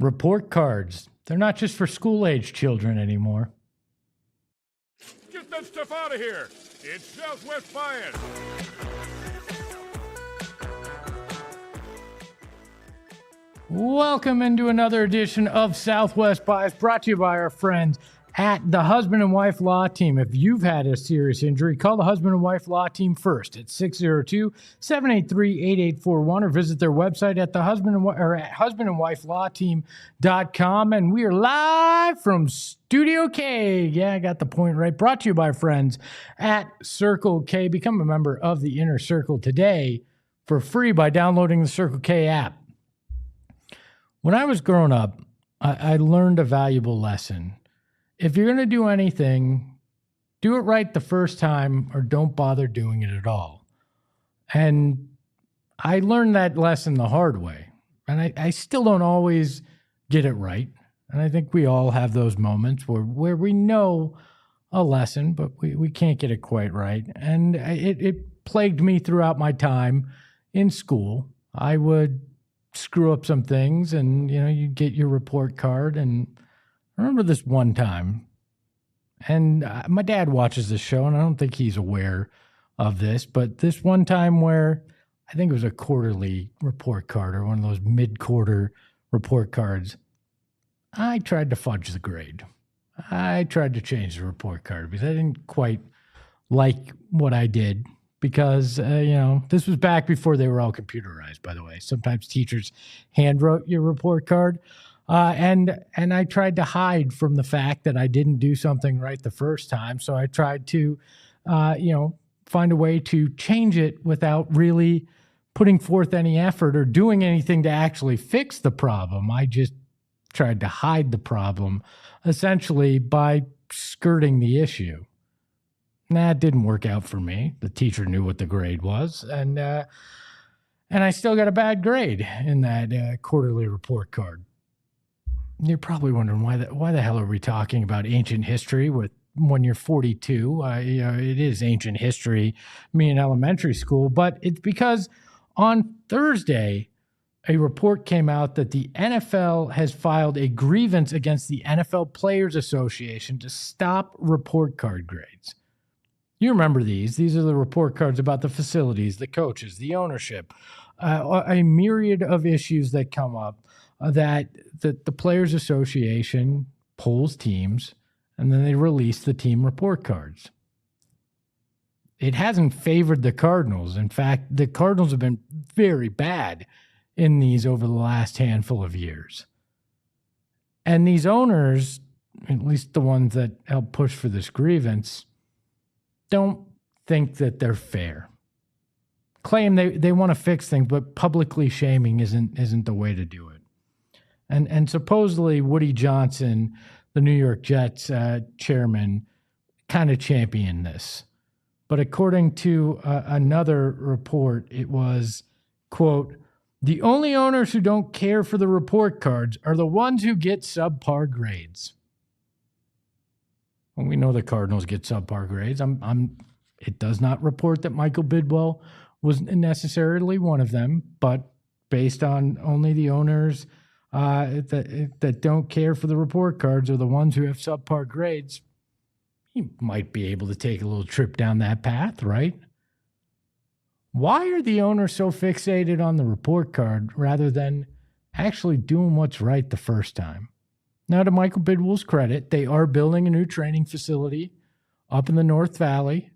Report cards. They're not just for school-age children anymore. Get that stuff out of here. It's Southwest Bias. Welcome into another edition of Southwest Bias, brought to you by our friends at the Husband and Wife Law Team. If you've had a serious injury, call the Husband and Wife Law Team first at 602-783-8841 or visit their website at husbandandwifelawteam.com. And we are live from Studio K. Yeah, I got the point right. Brought to you by our friends at Circle K. Become a member of the Inner Circle today for free by downloading the Circle K app. When I was growing up, I learned a valuable lesson. If you're going to do anything, do it right the first time or don't bother doing it at all. And I learned that lesson the hard way. And I still don't always get it right. And I think we all have those moments where we know a lesson, but we can't get it quite right. And it plagued me throughout my time in school. I would screw up some things and, you get your report card. And I remember this one time, and my dad watches this show, and I don't think he's aware of this, but this one time where I think it was a quarterly report card or one of those mid-quarter report cards, I tried to fudge the grade. I tried to change the report card because I didn't quite like what I did because, this was back before they were all computerized, by the way. Sometimes teachers hand wrote your report card. And I tried to hide from the fact that I didn't do something right the first time. So I tried to, find a way to change it without really putting forth any effort or doing anything to actually fix the problem. I just tried to hide the problem, essentially by skirting the issue. That didn't work out for me. The teacher knew what the grade was, and I still got a bad grade in that quarterly report card. You're probably wondering why the hell are we talking about ancient history when you're 42? It is ancient history, me in elementary school, but it's because on Thursday, a report came out that the NFL has filed a grievance against the NFL Players Association to stop report card grades. You remember these. These are the report cards about the facilities, the coaches, the ownership, a myriad of issues that come up. That the Players Association polls teams, and then they release the team report cards. It hasn't favored the Cardinals. In fact, the Cardinals have been very bad in these over the last handful of years. And these owners, at least the ones that help push for this grievance, don't think that they're fair. Claim they want to fix things, but publicly shaming isn't the way to do it. And supposedly Woody Johnson, the New York Jets chairman, kind of championed this. But according to another report, it was, quote, "The only owners who don't care for the report cards are the ones who get subpar grades." Well, we know the Cardinals get subpar grades. It does not report that Michael Bidwell was necessarily one of them, but based on only the owners that don't care for the report cards are the ones who have subpar grades, you might be able to take a little trip down that path, right? Why are the owners so fixated on the report card rather than actually doing what's right the first time? Now, to Michael Bidwell's credit, they are building a new training facility up in the North Valley,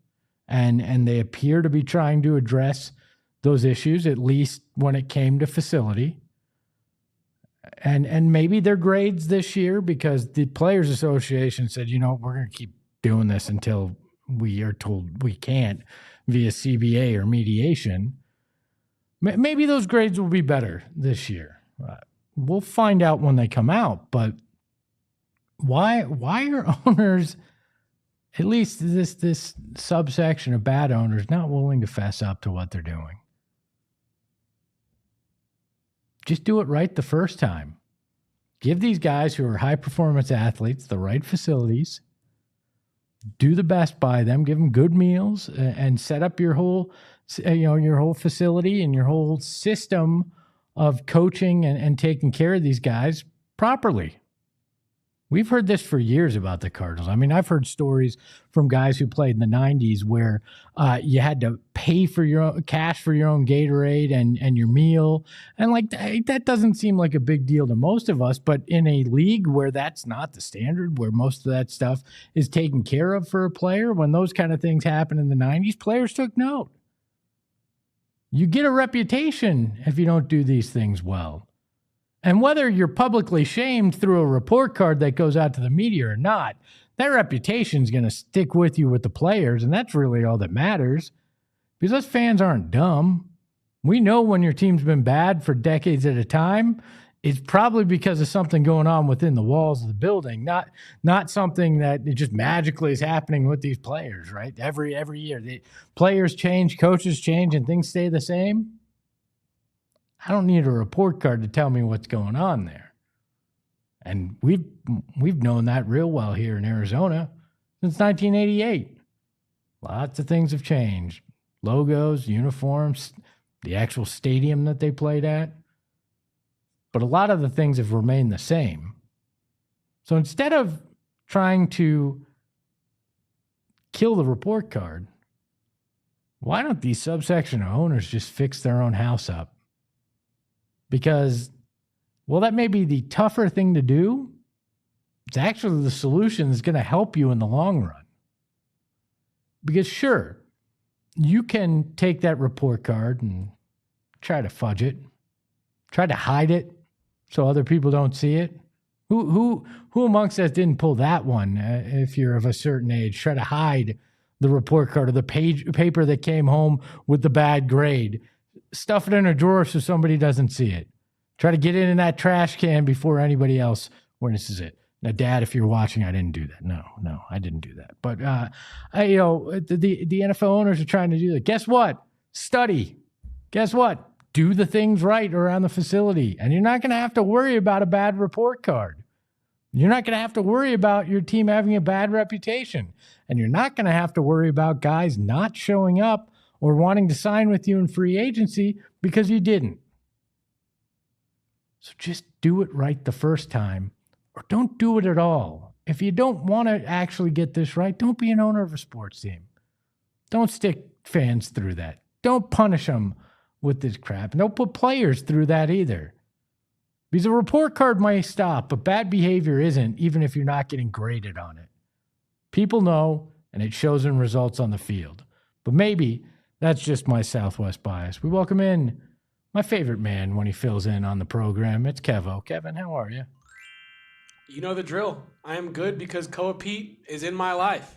and they appear to be trying to address those issues, at least when it came to facility. And maybe their grades this year, because the Players Association said, we're going to keep doing this until we are told we can't via CBA or mediation. Maybe those grades will be better this year. We'll find out when they come out. But, Why are owners, at least this subsection of bad owners, not willing to fess up to what they're doing? Just do it right the first time. Give these guys who are high-performance athletes the right facilities. Do the best by them. Give them good meals and set up your whole facility and your whole system of coaching and taking care of these guys properly. We've heard this for years about the Cardinals. I mean, I've heard stories from guys who played in the 90s where you had to pay for your own cash for your own Gatorade and your meal. And like that doesn't seem like a big deal to most of us, but in a league where that's not the standard, where most of that stuff is taken care of for a player, when those kind of things happened in the 90s, players took note. You get a reputation if you don't do these things well. And whether you're publicly shamed through a report card that goes out to the media or not, that reputation is going to stick with you with the players, and that's really all that matters. Because us fans aren't dumb. We know when your team's been bad for decades at a time, it's probably because of something going on within the walls of the building, not something that it just magically is happening with these players, right? Every year, the players change, coaches change, and things stay the same. I don't need a report card to tell me what's going on there. And we've known that real well here in Arizona since 1988. Lots of things have changed. Logos, uniforms, the actual stadium that they played at. But a lot of the things have remained the same. So instead of trying to kill the report card, why don't these subsection of owners just fix their own house up? Because, well, that may be the tougher thing to do. It's actually the solution that's going to help you in the long run. Because sure, you can take that report card and try to fudge it, try to hide it so other people don't see it. Who amongst us didn't pull that one if you're of a certain age? Try to hide the report card or the paper that came home with the bad grade. Stuff it in a drawer so somebody doesn't see it. Try to get it in that trash can before anybody else witnesses it. Now, Dad, if you're watching, I didn't do that. No, I didn't do that. But the NFL owners are trying to do that. Guess what? Study. Guess what? Do the things right around the facility, and you're not going to have to worry about a bad report card. You're not going to have to worry about your team having a bad reputation, and you're not going to have to worry about guys not showing up or wanting to sign with you in free agency because you didn't. So just do it right the first time, or don't do it at all. If you don't want to actually get this right, don't be an owner of a sports team. Don't stick fans through that. Don't punish them with this crap. And don't put players through that either. Because a report card might stop, but bad behavior isn't, even if you're not getting graded on it. People know, and it shows in results on the field. But maybe that's just my Southwest bias. We welcome in my favorite man when he fills in on the program. It's Kevo. Kevin, how are you? You know the drill. I am good because Koa Pete is in my life.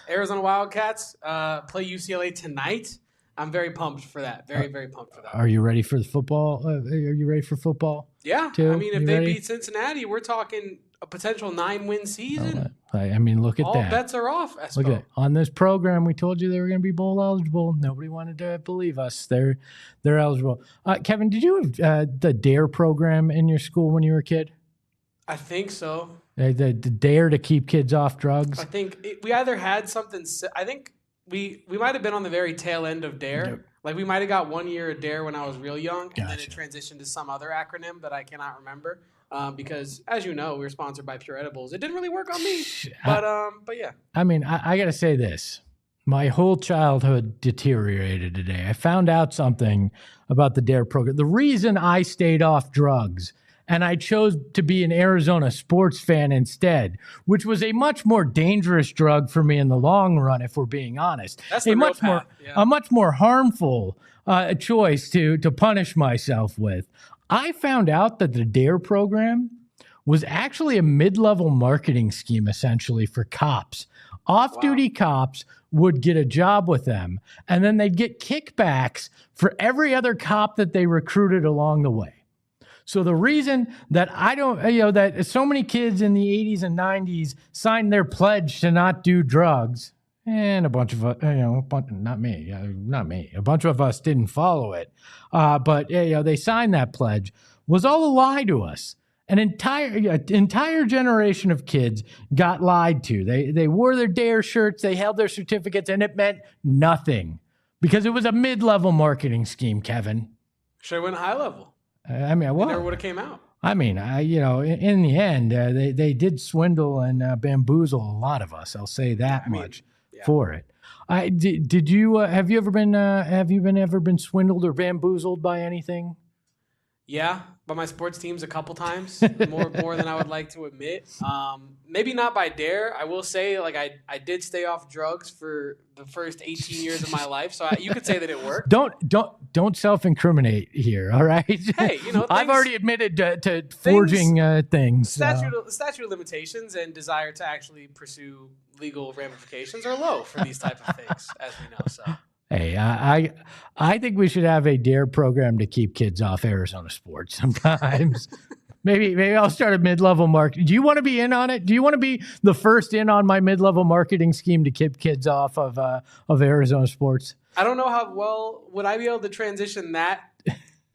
Arizona Wildcats play UCLA tonight. I'm very pumped for that. Very pumped for that. Are you ready for the football? Are you ready for football? Yeah. Too? I mean, if you they ready? beat Cincinnati, we're talking a potential 9-win season. I mean, look at All that. All bets are off, Espo. Look at it. On this program, we told you they were going to be bowl eligible. Nobody wanted to believe us. They're eligible. Kevin, did you have the DARE program in your school when you were a kid? I think so. The DARE to keep kids off drugs? I think we either had something. I think we might have been on the very tail end of DARE. Yep. Like we might have got 1 year of DARE when I was real young, and Gotcha. then it transitioned to some other acronym that I cannot remember. Because, as you know, we were sponsored by Pure Edibles. It didn't really work on me, but yeah. I mean, I got to say this. My whole childhood deteriorated today. I found out something about the DARE program. The reason I stayed off drugs and I chose to be an Arizona sports fan instead, which was a much more dangerous drug for me in the long run, if we're being honest. That's the real path. A much more harmful choice to punish myself with. I found out that the DARE program was actually a mid-level marketing scheme, essentially, for cops. Off-duty cops would get a job with them, and then they'd get kickbacks for every other cop that they recruited along the way. So the reason that I don't, that so many kids in the 80s and 90s signed their pledge to not do drugs, and a bunch of, not me, a bunch of us didn't follow it, but they signed that pledge, was all a lie to us. An entire generation of kids got lied to. They wore their DARE shirts, they held their certificates, and it meant nothing because it was a mid-level marketing scheme, Kevin. Should have went high level. I mean, well, it never would have came out. I mean, in the end, they did swindle and bamboozle a lot of us. I'll say that much for it. Did you have you ever been swindled or bamboozled by anything? Yeah, by my sports teams a couple times, more than I would like to admit. Maybe not by DARE. I will say, like, I did stay off drugs for the first 18 years of my life, so you could say that it worked. Don't self-incriminate here, all right? Hey, I've already admitted to forging things. Statute of limitations and desire to actually pursue legal ramifications are low for these type of things, as we know. So. Hey, I think we should have a DARE program to keep kids off Arizona sports sometimes. maybe I'll start a mid-level market. Do you want to be in on it? Do you want to be the first in on my mid-level marketing scheme to keep kids off of Arizona sports? I don't know how well would I be able to transition that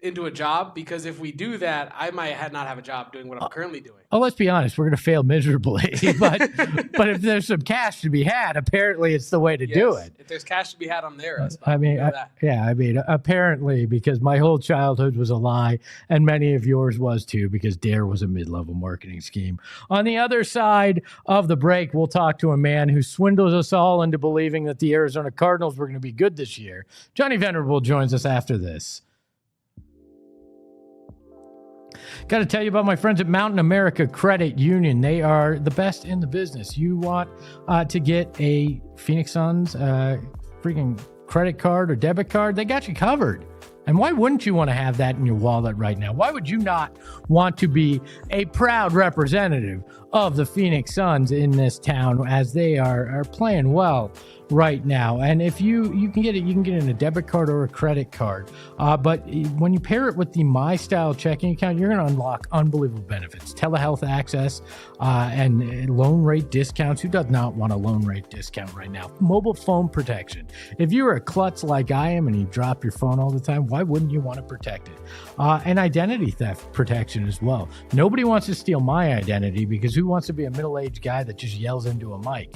into a job, because if we do that, I might not have a job doing what I'm currently doing. Oh, let's be honest, we're going to fail miserably. but if there's some cash to be had, apparently it's the way to do it. If there's cash to be had, I'm there. Apparently, because my whole childhood was a lie, and many of yours was too, because DARE was a mid-level marketing scheme. On the other side of the break, we'll talk to a man who swindles us all into believing that the Arizona Cardinals were going to be good this year. Johnny Venerable joins us after this. Got to tell you about my friends at Mountain America Credit Union. They are the best in the business. You want to get a Phoenix Suns freaking credit card or debit card? They got you covered. And why wouldn't you want to have that in your wallet right now? Why would you not want to be a proud representative of the Phoenix Suns in this town, as they are playing well right now? And if you can get it in a debit card or a credit card. But when you pair it with the My Style checking account, you're going to unlock unbelievable benefits: telehealth access and loan rate discounts. Who does not want a loan rate discount right now? Mobile phone protection. If you're a klutz like I am and you drop your phone all the time, why wouldn't you want to protect it? And identity theft protection as well. Nobody wants to steal my identity, because who wants to be a middle-aged guy that just yells into a mic?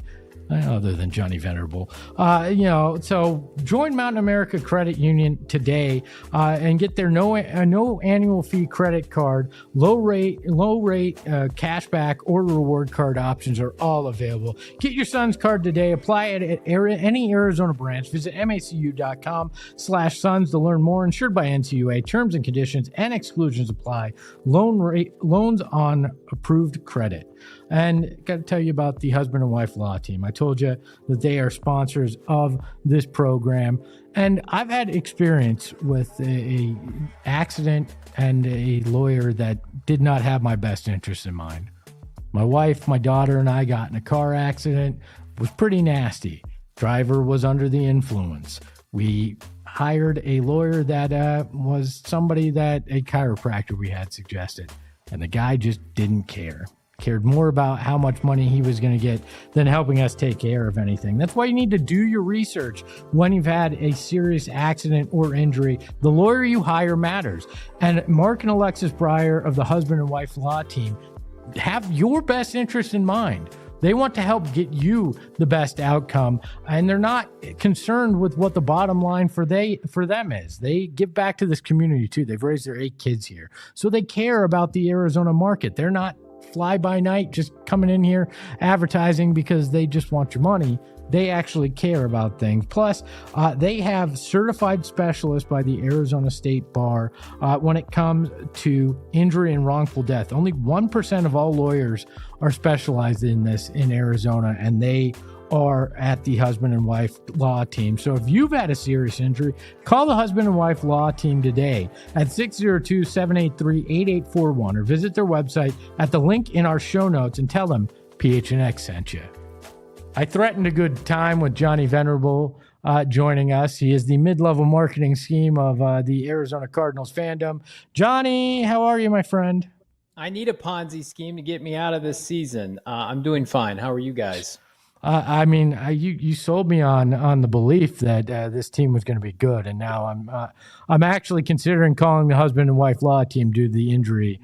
Other than Johnny Venerable. So join Mountain America Credit Union today and get their no annual fee credit card. Low rate cashback or reward card options are all available. Get your son's card today. Apply it at any Arizona branch. Visit macu.com/sons to learn more. Insured by NCUA. Terms and conditions and exclusions apply. Loans on approved credit. And got to tell you about the husband and wife law team. I told you that they are sponsors of this program. And I've had experience with a accident and a lawyer that did not have my best interest in mind. My wife, my daughter, and I got in a car accident. It was pretty nasty. Driver was under the influence. We hired a lawyer that was somebody that a chiropractor we had suggested. And the guy just didn't care. Cared more about how much money he was going to get than helping us take care of anything. That's why you need to do your research when you've had a serious accident or injury. The lawyer you hire matters. And Mark and Alexis Breyer of the husband and wife law team have your best interest in mind. They want to help get you the best outcome, and they're not concerned with what the bottom line for them is. They give back to this community too. They've raised their 8 kids here, so they care about the Arizona market. They're not fly by night, just coming in here advertising because they just want your money. They actually care about things. Plus, they have certified specialists by the Arizona State Bar when it comes to injury and wrongful death. Only 1% of all lawyers are specialized in this in Arizona, and they are at the husband and wife law team. So if you've had a serious injury, call the husband and wife law team today at 602-783-8841 or visit their website at the link in our show notes and tell them PHNX sent you. I threatened a good time with Johnny Venerable joining us. He is the mid-level marketing scheme of the Arizona Cardinals fandom. Johnny, how are you, my friend? I need a Ponzi scheme to get me out of this season. I'm doing fine. How are you guys? You sold me on the belief that this team was going to be good, and now I'm actually considering calling the husband and wife law team due to the injury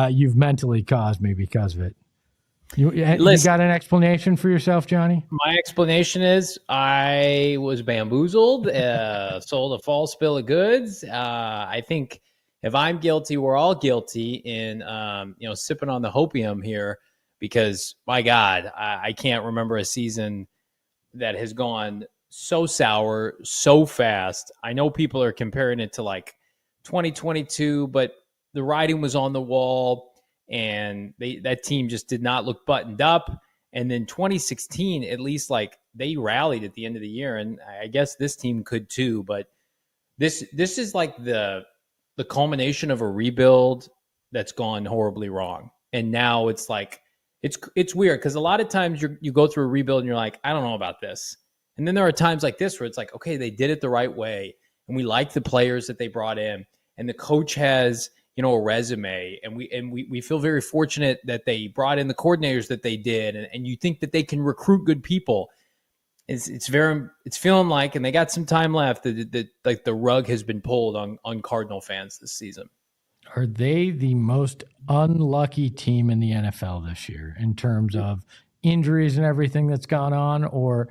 you've mentally caused me because of it. You got an explanation for yourself, Johnny? My explanation is I was bamboozled, sold a false bill of goods. I think if I'm guilty, we're all guilty in sipping on the hopium here. Because, my God, I can't remember a season that has gone so sour, so fast. I know people are comparing it to like 2022, but the writing was on the wall, and that team just did not look buttoned up. And then 2016, at least like they rallied at the end of the year, and I guess this team could too. But this is like the culmination of a rebuild that's gone horribly wrong. And now it's like, it's weird because a lot of times you go through a rebuild and you're like, I don't know about this. And then there are times like this where it's like, okay, they did it the right way. And we like the players that they brought in. And the coach has, a resume. And we feel very fortunate that they brought in the coordinators that they did. And you think that they can recruit good people. It's feeling like, and they got some time left, that like the rug has been pulled on Cardinal fans this season. Are they the most unlucky team in the NFL this year in terms of injuries and everything that's gone on, or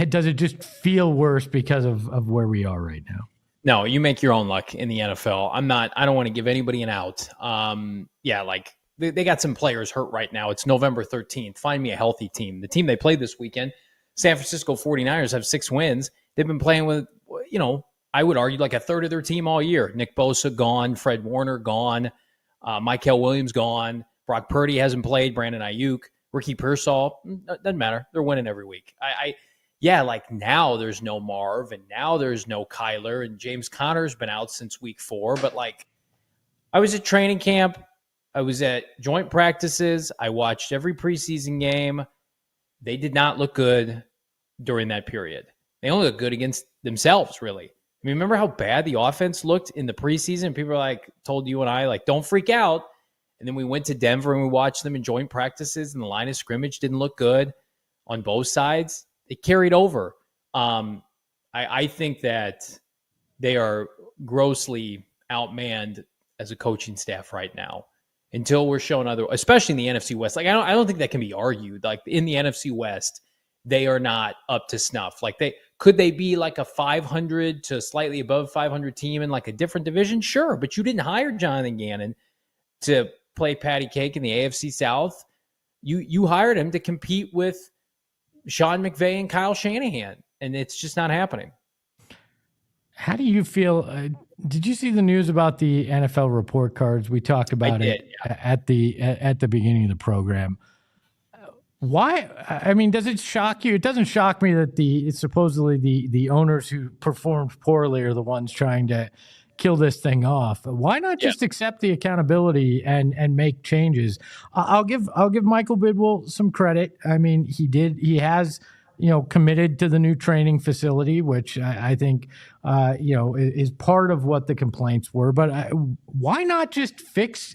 does it just feel worse because of where we are right now? No, you make your own luck in the NFL. I don't want to give anybody an out. They got some players hurt right now. It's November 13th. Find me a healthy team. The team they played this weekend, San Francisco 49ers, have 6 wins. They've been playing with, I would argue like a third of their team all year. Nick Bosa gone, Fred Warner gone, Mykel Williams gone, Brock Purdy hasn't played, Brandon Ayuk, Ricky Pearsall, doesn't matter. They're winning every week. Now there's no Marv, and now there's no Kyler, and James Conner's been out since week 4. But I was at training camp, I was at joint practices, I watched every preseason game. They did not look good during that period. They only look good against themselves, really. I mean, remember how bad the offense looked in the preseason? People were told you and I, don't freak out. And then we went to Denver and we watched them in joint practices, and the line of scrimmage didn't look good on both sides. It carried over. I think that they are grossly outmanned as a coaching staff right now until we're shown especially in the NFC West. I don't think that can be argued. In the NFC West, they are not up to snuff. Could they be like a 500 to slightly above 500 team in like a different division? Sure, but you didn't hire Jonathan Gannon to play patty cake in the AFC South. You hired him to compete with Sean McVay and Kyle Shanahan, and it's just not happening. How do you feel? Did you see the news about the NFL report cards? We talked about at the beginning of the program. Why? I mean, does it shock you? It doesn't shock me that it's supposedly the owners who performed poorly are the ones trying to kill this thing off. Why not just accept the accountability and make changes? I'll give Michael Bidwell some credit. I mean, he has committed to the new training facility, which I think is part of what the complaints were. But why not just fix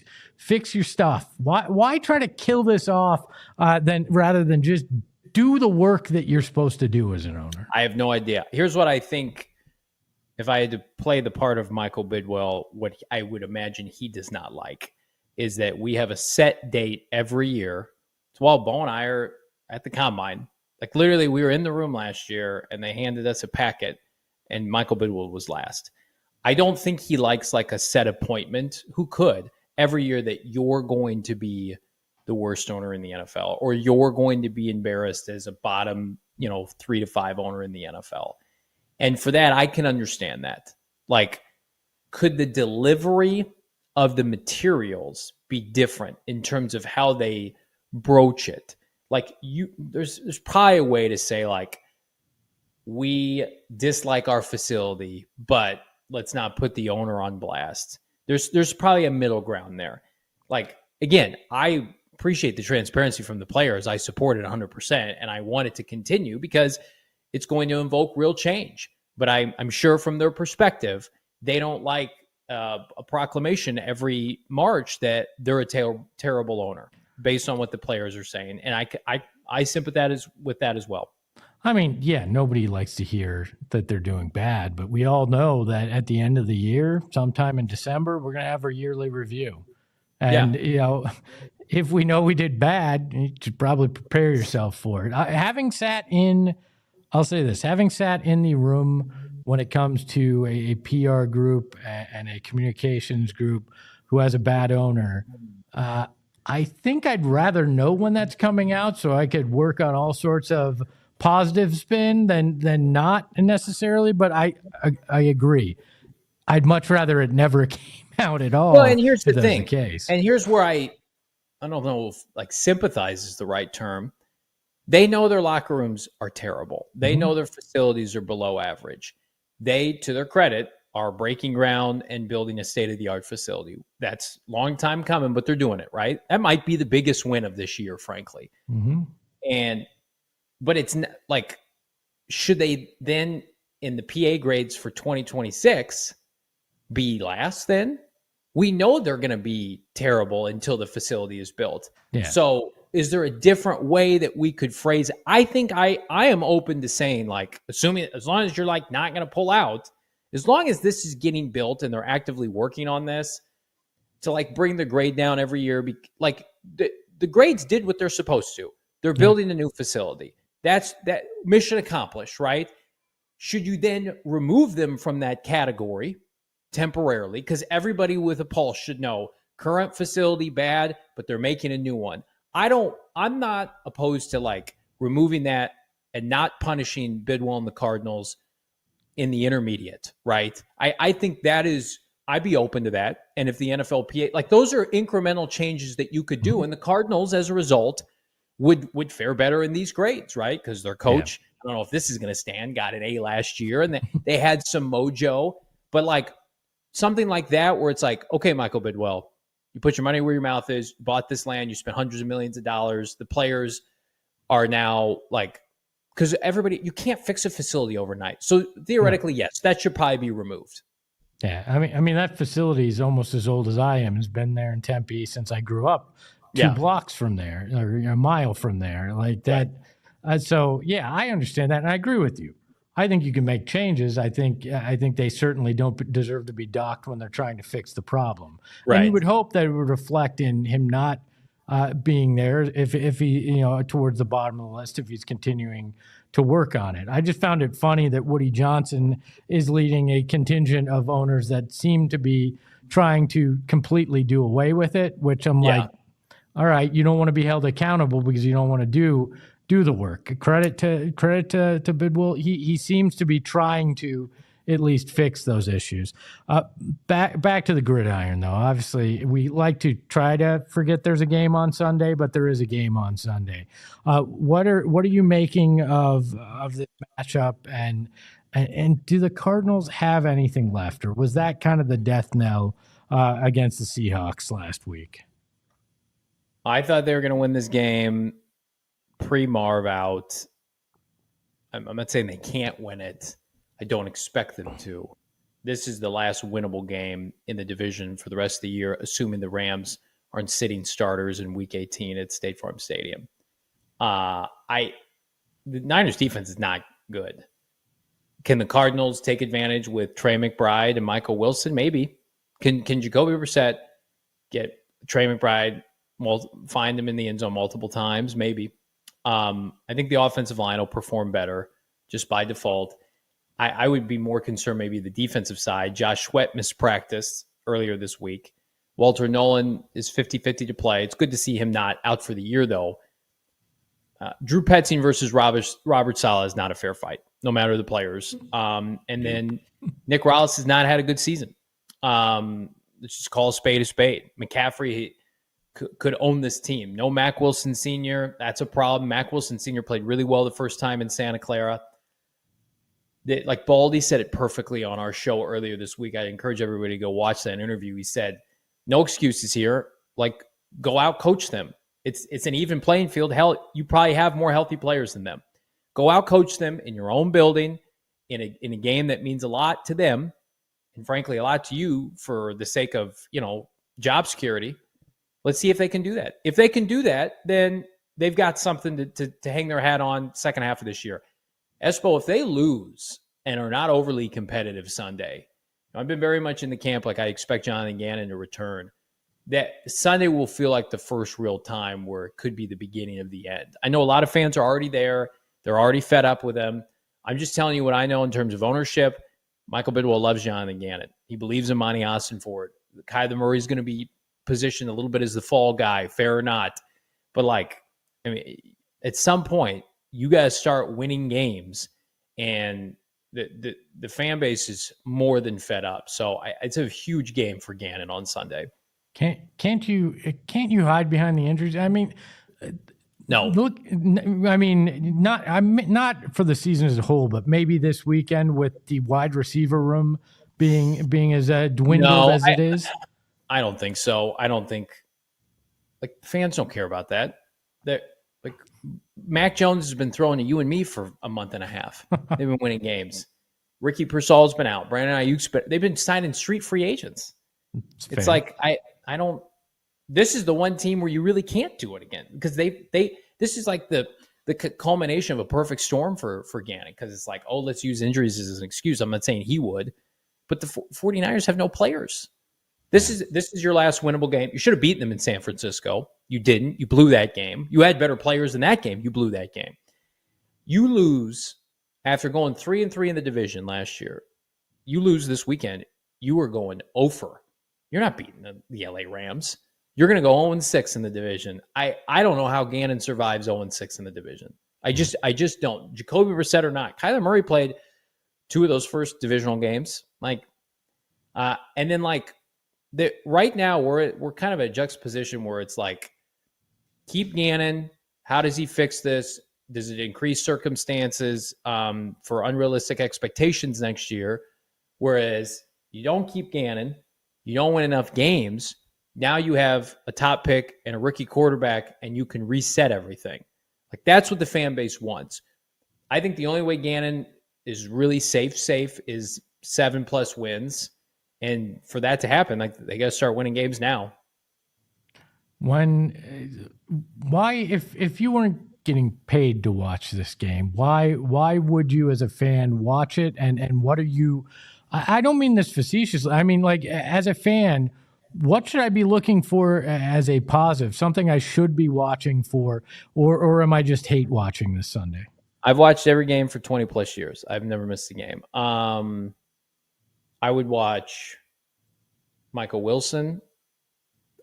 your stuff? Why try to kill this off rather than just do the work that you're supposed to do as an owner? I have no idea. Here's what I think. If I had to play the part of Michael Bidwell, what I would imagine he does not like is that we have a set date every year. It's while Bo and I are at the combine. Literally, we were in the room last year and they handed us a packet and Michael Bidwell was last. I don't think he likes a set appointment. Who could? Every year that you're going to be the worst owner in the NFL, or you're going to be embarrassed as a bottom, 3 to 5 owner in the NFL. And for that, I can understand that. Could the delivery of the materials be different in terms of how they broach it? There's probably a way to say we dislike our facility, but let's not put the owner on blast. There's probably a middle ground there. Again, I appreciate the transparency from the players. I support it 100%, and I want it to continue because it's going to invoke real change. But I'm sure from their perspective, they don't like a proclamation every March that they're a terrible owner based on what the players are saying. And I sympathize with that as well. I mean, yeah, nobody likes to hear that they're doing bad, but we all know that at the end of the year, sometime in December, we're going to have our yearly review. And, if we know we did bad, you should probably prepare yourself for it. Having sat in the room when it comes to a PR group and a communications group who has a bad owner, I think I'd rather know when that's coming out so I could work on all sorts of positive spin than not necessarily. But I agree. I'd much rather it never came out at all. Well, and here's the thing. The case. And here's where I don't know if like sympathize is the right term. They know their locker rooms are terrible. They know their facilities are below average. They, to their credit, are breaking ground and building a state-of-the-art facility. That's a long time coming, but they're doing it, right? That might be the biggest win of this year, frankly. But it's not, like, should they then, in the PA grades for 2026, be last then? We know they're going to be terrible until the facility is built. Yeah. So is there a different way that we could phrase it? I think I am open to saying, like, assuming as long as you're like not going to pull out, as long as this is getting built and they're actively working on this to like bring the grade down every year. Like the grades did what they're supposed to. They're building a new facility. That's that mission accomplished, right? Should you then remove them from that category temporarily? Because everybody with a pulse should know current facility bad, but they're making a new one. I'm not opposed to like removing that and not punishing Bidwell and the Cardinals in the intermediate, right? I think that is, I'd be open to that. And if the NFLPA, like those are incremental changes that you could do. And the Cardinals, as a result, would fare better in these grades, right? Because their coach, I don't know if this is going to stand, got an A last year, and they had some mojo. But like something like that where it's like, okay, Michael Bidwell, you put your money where your mouth is, you bought this land, you spent hundreds of millions of dollars. The players are now like, because everybody, you can't fix a facility overnight. So theoretically, yes, that should probably be removed. Yeah, I mean that facility is almost as old as I am. It's been there in Tempe since I grew up. 2 blocks from there, or a mile from there, like that. Right. So yeah, I understand that, and I agree with you. I think you can make changes. I think they certainly don't deserve to be docked when they're trying to fix the problem. Right. And you would hope that it would reflect in him not being there if he, towards the bottom of the list, if he's continuing to work on it. I just found it funny that Woody Johnson is leading a contingent of owners that seem to be trying to completely do away with it, which I'm like, all right, you don't want to be held accountable because you don't want to do the work. Credit to Bidwell. He seems to be trying to at least fix those issues. Back to the gridiron, though. Obviously, we like to try to forget there's a game on Sunday, but there is a game on Sunday. What are you making of this matchup, and do the Cardinals have anything left, or was that kind of the death knell against the Seahawks last week? I thought they were going to win this game pre-Marv out. I'm not saying they can't win it. I don't expect them to. This is the last winnable game in the division for the rest of the year, assuming the Rams aren't sitting starters in Week 18 at State Farm Stadium. The Niners defense is not good. Can the Cardinals take advantage with Trey McBride and Michael Wilson? Maybe. Can Jacoby Brissett get Trey McBride, find him in the end zone multiple times? Maybe. I think the offensive line will perform better just by default. I would be more concerned maybe the defensive side. Josh Sweat mispracticed earlier this week. Walter Nolan is 50-50 to play. It's good to see him not out for the year, though. Drew Petzing versus Robert Saleh is not a fair fight, no matter the players. And then Nick Rallis has not had a good season. Let's just call a spade. McCaffrey could own this team. No Mack Wilson Sr., that's a problem. Mack Wilson Sr. played really well the first time in Santa Clara. Like Baldy said it perfectly on our show earlier this week. I encourage everybody to go watch that interview. He said, no excuses here. Like, go out, coach them. It's an even playing field. Hell, you probably have more healthy players than them. Go out coach them in your own building in a game that means a lot to them and frankly a lot to you for the sake of, job security. Let's see if they can do that. If they can do that, then they've got something to hang their hat on second half of this year. Espo, if they lose and are not overly competitive Sunday, I've been very much in the camp like I expect Jonathan Gannon to return. That Sunday will feel like the first real time where it could be the beginning of the end. I know a lot of fans are already there. They're already fed up with him. I'm just telling you what I know in terms of ownership. Michael Bidwell loves Jonathan Gannon. He believes in Monty Austin for it. Kyler Murray is going to be positioned a little bit as the fall guy, fair or not. But at some point, you guys start winning games, and the fan base is more than fed up. So it's a huge game for Gannon on Sunday. Can't you hide behind the injuries? I mean, no. Look, I mean, not for the season as a whole, but maybe this weekend with the wide receiver room being as dwindled as it is. I don't think so. I don't think fans don't care about that. Mac Jones has been throwing to you and me for a month and a half. They've been winning games. Ricky Pearsall's been out. Brandon Ayuk's they've been signing street free agents. It's like I don't. This is the one team where you really can't do it again because this is like the culmination of a perfect storm for Gannon because it's like, oh, let's use injuries as an excuse. I'm not saying he would, but the 49ers have no players. This is your last winnable game. You should have beaten them in San Francisco. You didn't. You blew that game. You had better players in that game. You blew that game. You lose after going 3-3 in the division last year. You lose this weekend. You are going over. You're not beating the LA Rams. You're going to go 0-6 in the division. I don't know how Gannon survives 0-6 in the division. I just don't. Jacoby Brissett or not. Kyler Murray played 2 of those first divisional games. And then right now we're kind of at a juxtaposition where it's like, keep Gannon. How does he fix this? Does it increase circumstances for unrealistic expectations next year? Whereas you don't keep Gannon, you don't win enough games. Now you have a top pick and a rookie quarterback, and you can reset everything. That's what the fan base wants. I think the only way Gannon is really safe is 7+ wins. And for that to happen, they got to start winning games now. Why, if you weren't getting paid to watch this game, why would you as a fan watch it? And what are you, I don't mean this facetiously. I mean, as a fan, what should I be looking for as a positive? Something I should be watching for, or am I just hate watching this Sunday? I've watched every game for 20+ years. I've never missed a game. I would watch Michael Wilson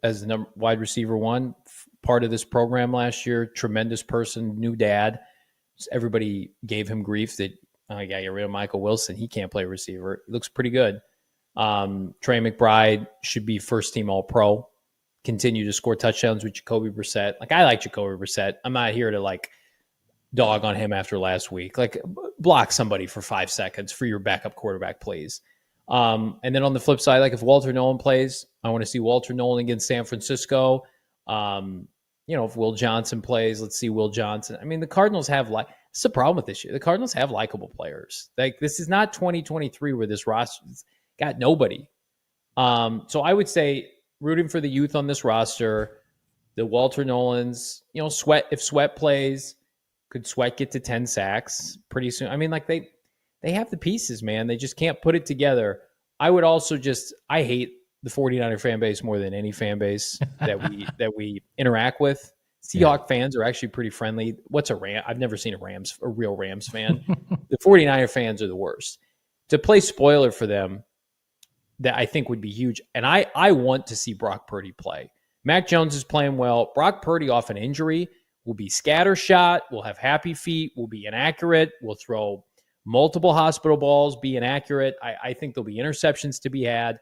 as the wide receiver 1, part of this program last year. Tremendous person, new dad. Everybody gave him grief that, I got to get rid of Michael Wilson. He can't play receiver. He looks pretty good. Trey McBride should be first-team All-Pro. Continue to score touchdowns with Jacoby Brissett. I like Jacoby Brissett. I'm not here to dog on him after last week. Block somebody for 5 seconds for your backup quarterback, please. And then on the flip side, if Walter Nolan plays, I want to see Walter Nolan against San Francisco. If Will Johnson plays, let's see Will Johnson. I mean, the Cardinals have it's the problem with this year. The Cardinals have likable players. This is not 2023 where this roster's got nobody. So I would say rooting for the youth on this roster, the Walter Nolans, Sweat, if Sweat plays, could Sweat get to 10 sacks pretty soon? I mean, they have the pieces, man. They just can't put it together. I would also I hate the 49er fan base more than any fan base that we interact with. Seahawk fans are actually pretty friendly. What's a Ram? I've never seen a real Rams fan. The 49er fans are the worst. To play spoiler for them, that I think would be huge. And I want to see Brock Purdy play. Mac Jones is playing well. Brock Purdy off an injury will be scattershot, will have happy feet, will be inaccurate, will throw multiple hospital balls, be inaccurate. I think there'll be interceptions to be had.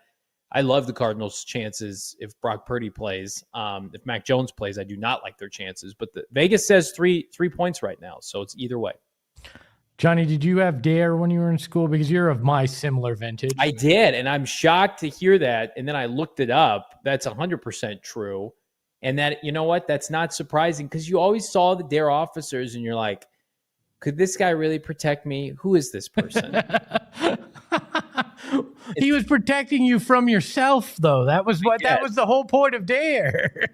I love the Cardinals' chances if Brock Purdy plays. If Mac Jones plays, I do not like their chances. But Vegas says three points right now, so it's either way. Johnny, did you have Dare when you were in school? Because you're of my similar vintage. I did, and I'm shocked to hear that. And then I looked it up. That's 100% true. And that, you know what? That's not surprising because you always saw the Dare officers, and you're like, could this guy really protect me? Who is this person? He was protecting you from yourself, though. That was that was the whole point of Dare.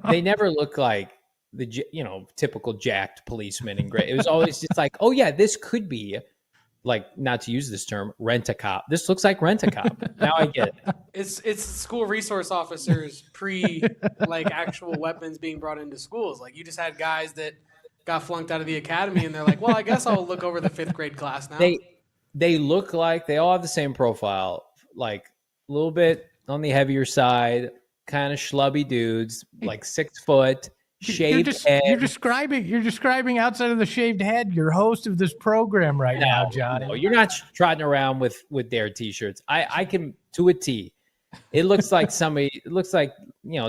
They never look like the typical jacked policeman in gray. It was always just like, oh yeah, this could be like, not to use this term, rent a cop. This looks like rent a cop. Now I get it. It's school resource officers pre like actual weapons being brought into schools. Like you just had guys that got flunked out of the academy, and they're like, well, I guess I'll look over the 5th grade class now. They look like they all have the same profile, like a little bit on the heavier side, kind of schlubby dudes, like 6 foot, shaved head. You're describing outside of the shaved head, your host of this program right now, Johnny. No, you're not trotting around with their t-shirts. I can to a T. It looks like somebody. It looks like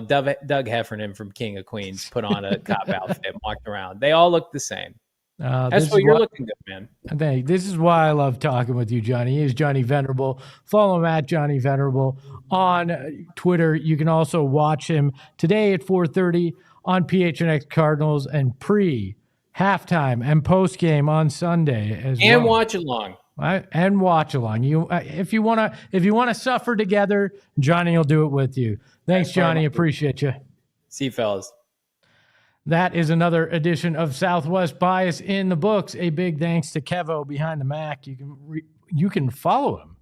Doug Heffernan from King of Queens put on a cop outfit, and walked around. They all look the same. That's what you're looking good, man. This is why I love talking with you, Johnny. He is Johnny Venerable. Follow him at Johnny Venerable on Twitter. You can also watch him today at 4:30 on PHNX Cardinals and halftime and post game on Sunday as well. And watch along. Right? And watch along. You if you wanna suffer together, Johnny will do it with you. Thanks, Johnny. Appreciate you. See you, fellas. That is another edition of Southwest Bias in the books. A big thanks to Kevo behind the Mac. You can follow him.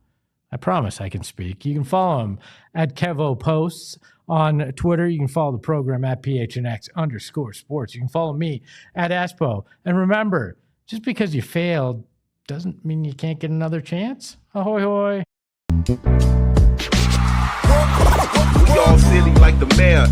I promise I can speak. You can follow him at Kevo Posts on Twitter. You can follow the program at PHNX_sports. You can follow me at Espo. And remember, just because you failed doesn't mean you can't get another chance. Ahoy, hoy. We all silly like the mayor.